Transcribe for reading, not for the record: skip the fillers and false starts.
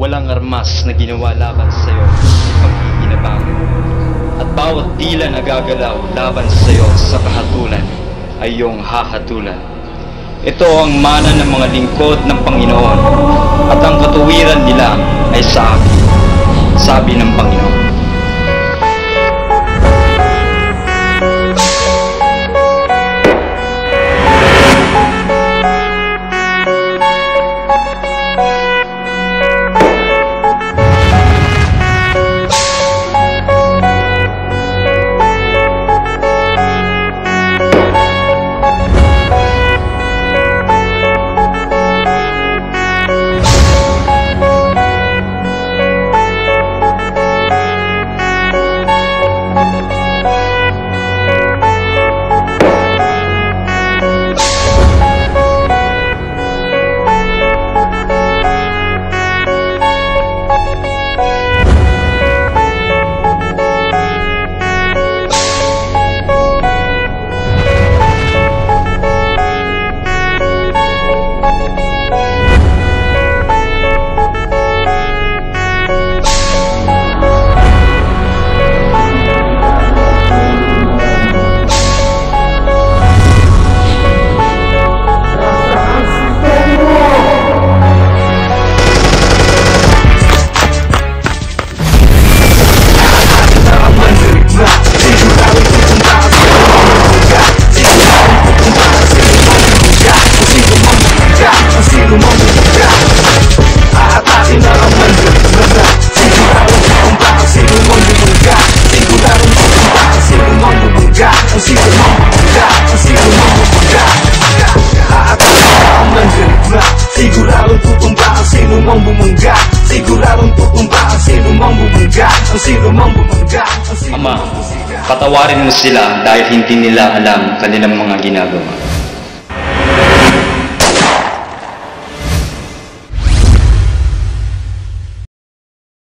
walang armas na ginawa laban sa'yo ay magkikinabangan. At bawat dila na gagalaw laban sa'yo sa kahatulan ay iyong hahatulan. Ito ang mana ng mga lingkod ng Panginoon, at ang katuwiran nila ay sa akin, sabi ng Panginoon. Siguradong tutumba ang sino mang bumangga. Siguradong tutumba ang sino mang bumangga. Ang sino mang bumangga. Ama, patawarin mo sila dahil hindi nila alam kanilang mga ginagawa.